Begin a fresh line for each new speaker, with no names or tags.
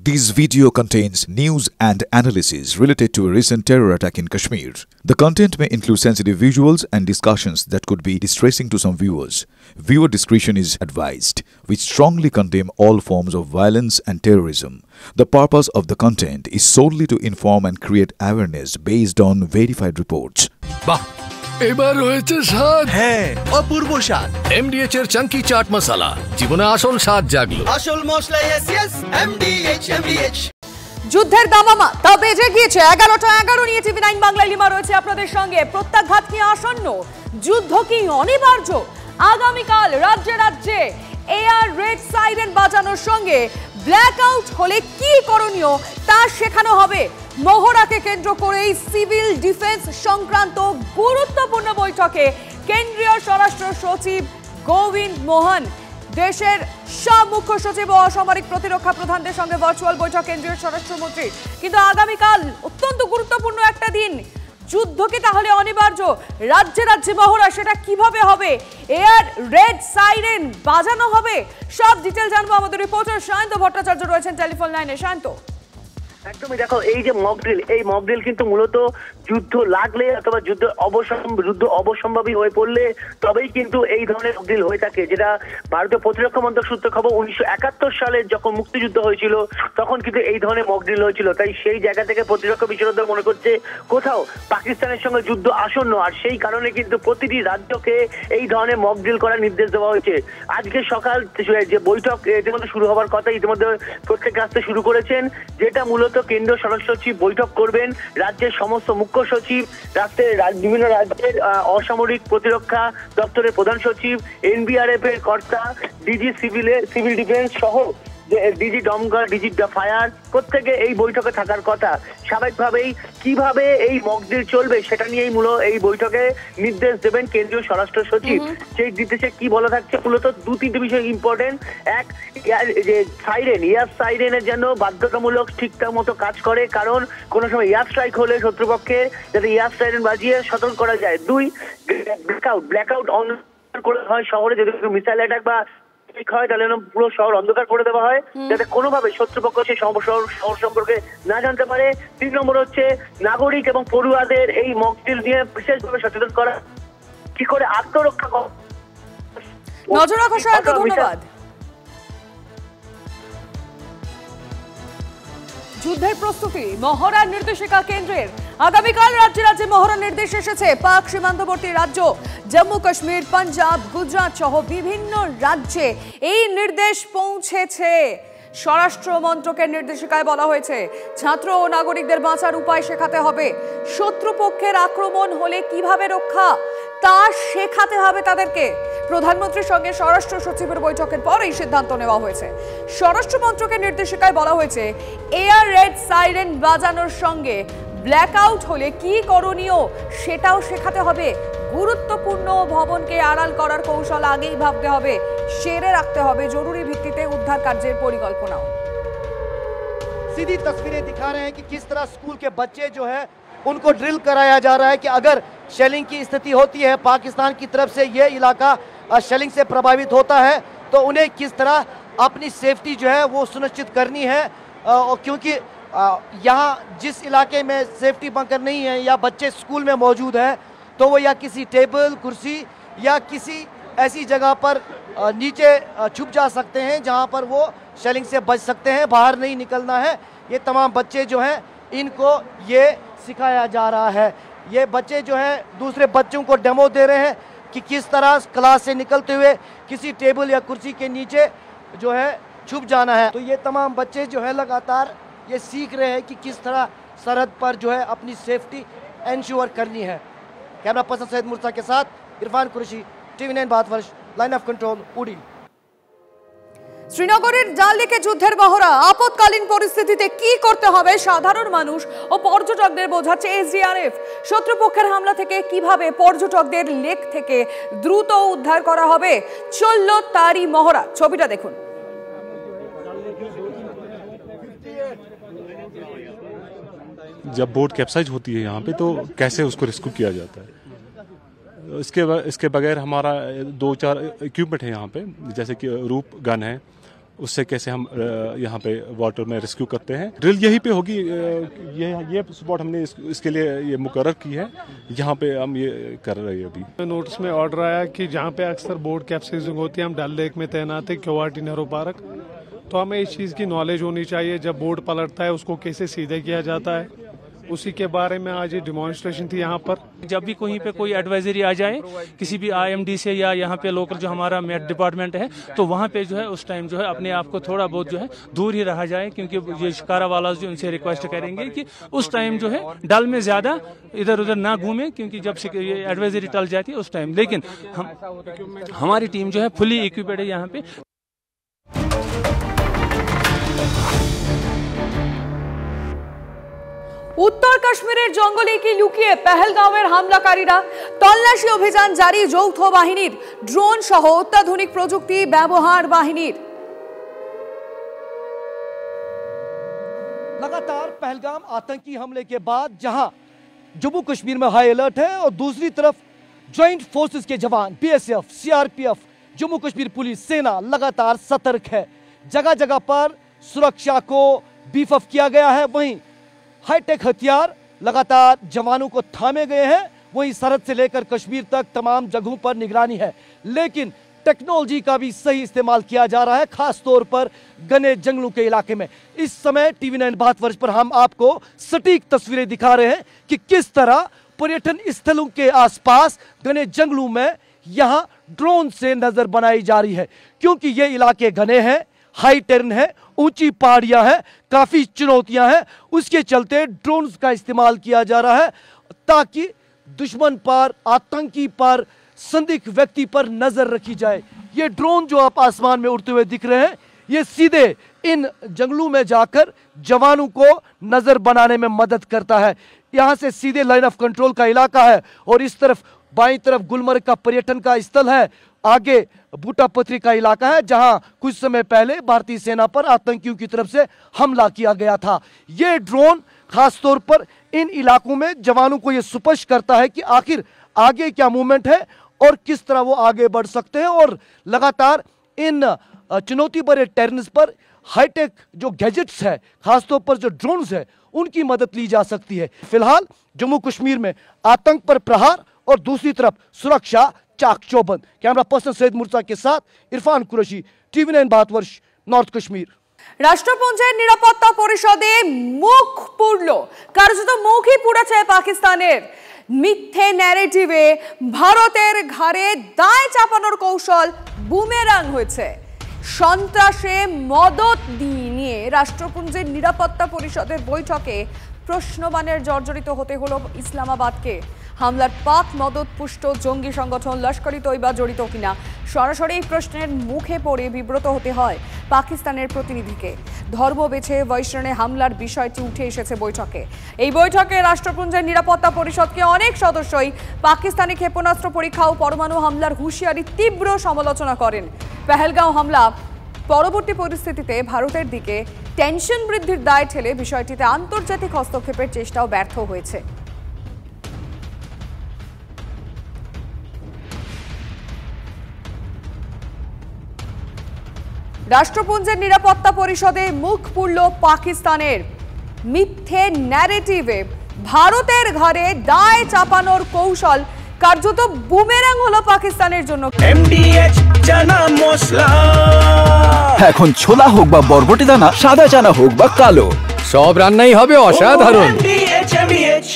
This video contains news and analysis related to a recent terror attack in Kashmir. The content may include sensitive visuals and discussions that could be distressing to some viewers. Viewer discretion is advised. We strongly condemn all forms of violence and terrorism. The purpose of the content is solely to inform and create awareness based on verified reports.
বাহ, এবার হয়েছে স্বাদ।
হ্যাঁ, অপূর্ব স্বাদ।
এমডিএচ এর চাঙ্কি চাট মশলা, জীবনে আসল স্বাদ জাগলো।
আসল মশলা এসএস এমডিএচ।
যুদ্ধের দামামা তা বেজে গিয়েছে 11টা 11 নিয়ে টিভি9 বাংলায় লিমা রয়েছে আপনাদের সঙ্গে। প্রত্যাঘাত কি আসন্ন? যুদ্ধ কি অনিবার্য? আগামীকাল রাজ্যে রাজ্যে এয়ার রেড সাইরেন বাজানোর সঙ্গে ব্ল্যাকআউট হলে কি করণীয় তা শেখানো হবে। মহড়াকে কেন্দ্র করেই সিভিল ডিফেন্স সংক্রান্ত গুরুত্বপূর্ণ বৈঠকে কেন্দ্রীয় স্বরাষ্ট্র সচিব গোবিন্দ মোহন, দেশের সব মুখ্য সচিব ও অসামরিক প্রতিরক্ষা প্রধানদের সঙ্গে ভার্চুয়াল বৈঠক কেন্দ্রীয় স্বরাষ্ট্রমন্ত্রী। কিন্তু আগামীকাল অত্যন্ত গুরুত্বপূর্ণ একটা দিন। যুদ্ধ কি তাহলে অনিবার্য? রাজ্যে রাজ্যে মহড়া, সেটা কিভাবে হবে? এয়ার রেড সাইরেন বাজানো হবে? সব ডিটেল জানবো। আমাদের রিপোর্টার শান্ত ভট্টাচার্য রয়েছেন টেলিফোন লাইনে। শান্ত,
একদমই দেখো, এই যে মকড্রিল কিন্তু মূলত যুদ্ধ লাগলে অথবা যুদ্ধ অবসম্ভাবী হয়ে পড়লে তবেই কিন্তু এই ধরনের মকড্রিল হয়ে থাকে, যেটা ভারতীয় প্রতিরক্ষা মন্ত্রক সূত্রে খবর 1971 সালে যখন মুক্তিযুদ্ধ হয়েছিল তখন কিন্তু এই ধরনের মকড্রিল হয়েছিল। তাই সেই জায়গা থেকে প্রতিরক্ষা বিশেষজ্ঞরা মনে করছে কোথাও পাকিস্তানের সঙ্গে যুদ্ধ আসন্ন, আর সেই কারণে কিন্তু প্রতিটি রাজ্যকে এই ধরনের মকড্রিল করার নির্দেশ দেওয়া হয়েছে। আজকে সকাল যে বৈঠক ইতিমধ্যে শুরু হওয়ার কথা, ইতিমধ্যে প্রত্যেক রাস্তা শুরু করেছেন, যেটা মূলত কেন্দ্রীয় স্বরাষ্ট্র সচিব বৈঠক করবেন। রাজ্যের সমস্ত মুখ্য সচিব, বিভিন্ন রাজ্যের অসামরিক প্রতিরক্ষা দপ্তরের প্রধান সচিব, এনবিআরএফ এর কর্তা, ডিজি সিভিল ডিফেন্স সহ ডিজি দমকল, ডিজি ফায়ার, প্রত্যেকে এই বৈঠকে থাকার কথা। স্বাভাবিকভাবেই কিভাবে এই মকড্রিল চলবে সেটা নিয়েই মূলত এই বৈঠকে নির্দেশ দেবেন কেন্দ্রীয় স্বরাষ্ট্র সচিব। সেই নির্দেশে কি বলা থাকছে, মূলত দুটি বিষয় ইম্পর্টেন্ট। এক, যে এয়ার সাইরেনের যেন বাধ্যতামূলক ঠিকঠাক মতো কাজ করে, কারণ কোনো সময় এয়ার স্ট্রাইক হলে শত্রুপক্ষে যাতে এয়ার সাইরেন বাজিয়ে সতর্ক করা যায়। দুই, ব্ল্যাকআউট অন করে হয় শহরে, যদি মিসাইল অ্যাটাক বা হয় তাহলে পুরো শহর অন্ধকার করে দেওয়া হয়, যাতে কোনোভাবে শত্রুপক্ষ সেই শহর সম্পর্কে না জানতে পারে। 3 নম্বর হচ্ছে নাগরিক এবং পড়ুয়াদের এই মকড্রিল নিয়ে বিশেষভাবে সচেতন করা, কি করে আত্মরক্ষা করা।
নজর রাখো শান্ত, ধন্যবাদ। যুদ্ধের প্রস্তুতি, মহড়ার নির্দেশিকা কেন্দ্রের। আগামীকাল রাজ্যে রাজ্যে মহড়ার নির্দেশ এসেছে। পাক সীমান্তবর্তী রাজ্য জম্মু কাশ্মীর, পাঞ্জাব, গুজরাট সহ বিভিন্ন রাজ্যে এই নির্দেশ পৌঁছেছে। স্বরাষ্ট্র মন্ত্রকের নির্দেশিকায় বলা হয়েছে ছাত্র ও নাগরিকদের বাঁচার উপায় শেখাতে হবে। শত্রুপক্ষের আক্রমণ হলে কিভাবে রক্ষা তা শেখাতে হবে তাদেরকে। প্রধানমন্ত্রীর সঙ্গে স্বরাষ্ট্র সচিবের বৈঠকের পর এই সিদ্ধান্ত নেওয়া হয়েছে। স্বরাষ্ট্র মন্ত্রকের নির্দেশিকায় বলা হয়েছে এয়ার রেড সাইরেন বাজানোর সঙ্গে ব্ল্যাকআউট হলে কি করণীয় সেটাও শেখাতে হবে। গুরুত্বপূর্ণ ভবনকে আড়াল করার কৌশল আগেই ভাবতে হবে, সেরে রাখতে হবে জরুরি ভিত্তিতে উদ্ধার কার্যের পরিকল্পনাও।
सीधी तस्वीरें दिखा रहे हैं कि किस तरह स्कूल के बच्चे जो है उनको ड्रिल कराया जा रहा है कि अगर शेलिंग की स्थिति होती है, पाकिस्तान की तरफ से ये इलाका शेलिंग से प्रभावित होता है, तो उन्हें किस तरह अपनी सेफ्टी जो है वो सुनिश्चित करनी है। क्योंकि यहाँ जिस इलाके में सेफ्टी बंकर नहीं है या बच्चे स्कूल में मौजूद हैं, तो वो या किसी टेबल कुर्सी या किसी ऐसी जगह पर नीचे छुप जा सकते हैं जहाँ पर वो शेलिंग से बच सकते हैं, बाहर नहीं निकलना है। ये तमाम बच्चे जो हैं इनको ये सिखाया जा रहा है। ये बच्चे जो हैं दूसरे बच्चों को डेमो दे रहे हैं कि किस तरह क्लास से निकलते हुए किसी टेबल या कुर्सी के नीचे जो है छुप जाना है। तो ये तमाम बच्चे जो है लगातार ये सीख रहे हैं कि किस तरह सरहद पर जो है अपनी सेफ्टी एंश्योर करनी है। कैमरा पर्सन सैयद मुर्तजा के साथ Irfan Qureshi, TV9 Bharatvarsh, line of control, उड़ी।
শ্রীনগরের ডাল লেকে যুদ্ধের মহড়া, আপৎকালীন পরিস্থিতিতে কি করতে হবে সাধারণ মানুষ ও পর্যটকদের বোঝাচ্ছে এসডিআরএফ। শত্রুপক্ষের হামলা থেকে কিভাবে পর্যটকদের লেক থেকে দ্রুত উদ্ধার করা হবে, চলল তারই মহড়া। ছবিটা দেখুন।
जब बोट कैप्साइज होती है यहाँ पे तो कैसे उसको रेस्क्यू किया जाता है, इसके बगैर हमारा 2-4 इक्विपमेंट है यहाँ पे, जैसे कि रूप गन है, उससे कैसे हम यहाँ पे वाटर में रेस्क्यू करते हैं। ड्रिल यहीं पे होगी, ये स्पॉट हमने इसके लिए ये मुकर्रर की है, यहाँ पे हम ये कर रहे हैं। अभी
नोटिस में ऑर्डर आया कि जहाँ पे अक्सर बोट कैप्सिजिंग होती है, हम डल लेक में तैनात है क्योवाटी नेहरू पार्क, तो हमें इस चीज़ की नॉलेज होनी चाहिए। जब बोट पलटता है उसको कैसे सीधे किया जाता है, उसी के बारे में आज ये डिमॉन्स्ट्रेशन थी यहाँ पर।
जब भी कहीं पे कोई एडवाइजरी आ जाए किसी भी IMD से या यहाँ पे लोकल जो हमारा मेट डिपार्टमेंट है, तो वहाँ पे जो है उस टाइम जो है अपने आप को थोड़ा बहुत जो है दूर ही रहा जाए, क्योंकि ये शिकारा वाला जो उनसे रिक्वेस्ट करेंगे कि उस टाइम जो है डल में ज़्यादा इधर उधर ना घूमें, क्योंकि जब ये एडवाइजरी टल जाती है उस टाइम। लेकिन हमारी टीम जो है फुली इक्विप्ड है यहाँ पे।
উত্তর কাশ্মীরের জঙ্গলে কি লুকিয়ে পেহেলগাঁওয়ের হামলাকারীরা, তল্লাশি অভিযান জারি যৌথ বাহিনীর, ড্রোন সহ অত্যাধুনিক প্রযুক্তি ব্যবহার বাহিনীর।
लगातार पहलगाम आतंकी हमले के बाद जहां जम्मू कश्मीर में हाई अलर्ट है और दूसरी तरफ ज्वाइंट फोर्सेस के जवान BSF, CRPF, Jammu Kashmir police, सेना लगातार सतर्क है। जगह जगह पर सुरक्षा को बीफ अप किया गया है। वहीं हाईटेक हथियार लगातार जवानों को थामे गए हैं। वहीं सरहद से लेकर कश्मीर तक तमाम जगहों पर निगरानी है, लेकिन टेक्नोलॉजी का भी सही इस्तेमाल किया जा रहा है, खास तौर पर घने जंगलों के इलाके में। इस समय TV9 भारतवर्ष पर हम आपको सटीक तस्वीरें दिखा रहे हैं कि किस तरह पर्यटन स्थलों के आसपास घने जंगलों में यहां ड्रोन से नजर बनाई जा रही है, क्योंकि ये इलाके घने हैं, हाई टेरन है, ऊंची पहाड़ियां हैं, काफी चुनौतियां हैं। उसके चलते ड्रोन का इस्तेमाल किया जा रहा है ताकि दुश्मन पर, आतंकी पर, संदिग्ध व्यक्ति पर नजर रखी जाए। ये ड्रोन जो आप आसमान में उड़ते हुए दिख रहे हैं, ये सीधे इन जंगलों में जाकर जवानों को नजर बनाने में मदद करता है। यहां से सीधे लाइन ऑफ कंट्रोल का इलाका है और इस तरफ बाईं तरफ गुलमर्ग का पर्यटन का स्थल है, आगे बूटा पथरी का इलाका है, जहां कुछ समय पहले भारतीय सेना पर आतंकियों की तरफ से हमला किया गया था। ये ड्रोन खास तौर पर इन इलाकों में जवानों को यह स्पष्ट करता है कि आखिर आगे क्या मूवमेंट है और किस तरह वो आगे बढ़ सकते हैं। और लगातार इन चुनौती भरे टेरेन्स पर हाईटेक जो गैजेट्स है, खासतौर पर जो ड्रोन्स है, उनकी मदद ली जा सकती है। फिलहाल जम्मू कश्मीर में आतंक पर प्रहार और दूसरी तरफ सुरक्षा चाक चौबंद। कैमरा पर्सन सैयद मुर्तजा के साथ इरफान कुरैशी, TV9 भारतवर्ष, नॉर्थ कश्मीर।
রাষ্ট্রপুঞ্জের নিরাপত্তা পরিষদে মুখ পুড়ল, কার্যত মুখই পুড়েছে পাকিস্তানের। মিথ্যে ন্যারেটিভে ভারতের ঘাড়ে দায় চাপানোর কৌশল বুমেরাং হয়েছে। সন্ত্রাসে মদত নিয়ে রাষ্ট্রপুঞ্জের নিরাপত্তা পরিষদের বৈঠকে প্রশ্নবাণের জর্জরিত হতে হলো ইসলামাবাদকে। হামলার পাক মদতপুষ্ট জঙ্গি সংগঠন লস্কর-ই তৈবা জড়িত কিনা সরাসরি এই প্রশ্নের মুখে পড়ে বিব্রত হতে হয় পাকিস্তানের প্রতিনিধিকে। ধর্ম বেছে বৈশ্রণে হামলার বিষয়টি উঠে এসেছে বৈঠকে। এই বৈঠকে রাষ্ট্রপুঞ্জের নিরাপত্তা পরিষদকে অনেক সদস্যই পাকিস্তানি ক্ষেপণাস্ত্র পরীক্ষা ও পরমাণু হামলার হুঁশিয়ারি তীব্র সমালোচনা করেন। পেহেলগাঁও হামলা পরবর্তী পরিস্থিতিতে ভারতের দিকে টেনশন বৃদ্ধির দায় ঠেলে বিষয়টিতে আন্তর্জাতিক হস্তক্ষেপের চেষ্টাও ব্যর্থ হয়েছে। রাষ্ট্রপুঞ্জের নিরাপত্তা পরিষদে মুখ পুড়ল পাকিস্তানের। মিথ্যে ন্যারেটিভে ভারতের ঘাড়ে দায় চাপানোর কৌশল কার্যত বুমেরাং হলো পাকিস্তানের জন্য।
MDH চানা মশলা,
এখন ছোলা হোক বা বরবটি দানা, সাদা চানা হোক বা কালো,
সব রান্নাই হবে অসাধারণ।
MDH